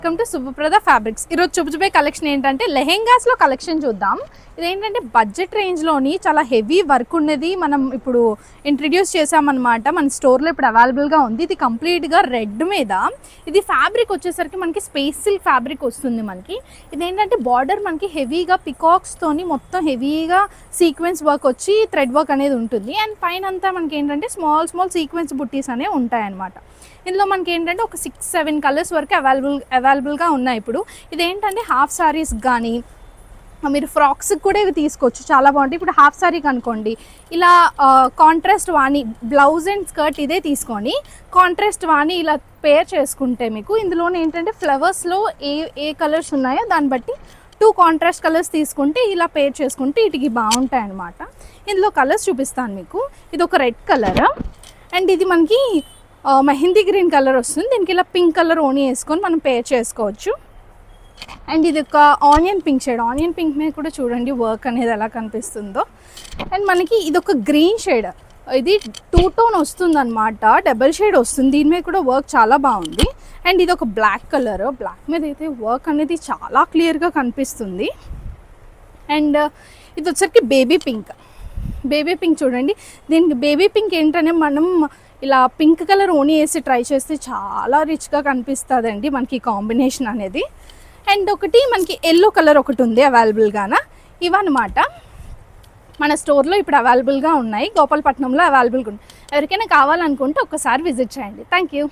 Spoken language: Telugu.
Welcome to Subhaprada fabrics. ఈరోజు చూపించబోయే కలెక్షన్ ఏంటంటే లెహెంగాస్లో కలెక్షన్ చూద్దాం. ఇదేంటంటే బడ్జెట్ రేంజ్లోని చాలా హెవీ వర్క్ ఉన్నది మనం ఇప్పుడు ఇంట్రడ్యూస్ చేసామన్నమాట. మన స్టోర్లో ఇప్పుడు అవైలబుల్గా ఉంది. ఇది కంప్లీట్గా రెడ్ మీద, ఇది ఫ్యాబ్రిక్ వచ్చేసరికి మనకి స్పేస్ సిల్క్ ఫ్యాబ్రిక్ వస్తుంది. మనకి ఇదేంటంటే బార్డర్ మనకి హెవీగా పికాక్స్తోని మొత్తం హెవీగా సీక్వెన్స్ వర్క్ వచ్చి థ్రెడ్ వర్క్ అనేది ఉంటుంది. అండ్ పైన అంతా మనకి ఏంటంటే స్మాల్ సీక్వెన్స్ బుట్టీస్ అనేవి ఉంటాయన్నమాట. ఇందులో మనకి ఏంటంటే ఒక 6-7 కలర్స్ వరకు అవైలబుల్గా ఉన్నాయి. ఇప్పుడు ఇదేంటంటే హాఫ్ సారీస్ కానీ మీరు ఫ్రాక్స్కి కూడా ఇవి తీసుకోవచ్చు, చాలా బాగుంటాయి. ఇప్పుడు హాఫ్ సారీకి అనుకోండి, ఇలా contrast Vani blouse and skirt ఇదే తీసుకొని కాంట్రాస్ట్ వాణి ఇలా పేర్ చేసుకుంటే మీకు ఇందులోనే ఏంటంటే ఫ్లవర్స్లో ఏ కలర్స్ ఉన్నాయో దాన్ని బట్టి 2 కాంట్రాస్ట్ కలర్స్ తీసుకుంటే ఇలా పేర్ చేసుకుంటే వీటికి బాగుంటాయి అన్నమాట. ఇందులో కలర్స్ చూపిస్తాను మీకు. ఇది ఒక రెడ్ కలర్ అండ్ ఇది మనకి మెహందీ గ్రీన్ కలర్ వస్తుంది. దీనికి ఇలా పింక్ కలర్ ఓని వేసుకొని మనం పేర్ చేసుకోవచ్చు. అండ్ ఇది ఒక onion pink shade, onion pink మీద కూడా చూడండి వర్క్ అనేది ఎలా కనిపిస్తుందో. అండ్ మనకి ఇది ఒక గ్రీన్ షేడ్, ఇది 2 టోన్ వస్తుంది అనమాట, డబల్ షేడ్ వస్తుంది. దీని మీద కూడా వర్క్ చాలా బాగుంది. అండ్ ఇది ఒక బ్లాక్ కలర్, బ్లాక్ మీద అయితే వర్క్ అనేది చాలా క్లియర్గా కనిపిస్తుంది. అండ్ ఇది వచ్చరికి బేబీ పింక్ చూడండి. దీనికి బేబీ పింక్ ఏంటనే మనం ఇలా పింక్ కలర్ ఓని వేసి ట్రై చేస్తే చాలా రిచ్గా కనిపిస్తుందండి మనకి కాంబినేషన్ అనేది. అండ్ ఒకటి మనకి ఎల్లో కలర్ ఒకటి ఉంది అవైలబుల్గాన. ఇవన్నమాట మన స్టోర్లో ఇప్పుడు అవైలబుల్గా ఉన్నాయి. గోపాలపట్నంలో అవైలబుల్గా ఉన్నాయి. ఎవరికైనా కావాలనుకుంటే ఒక్కసారి విజిట్ చేయండి. Thank you.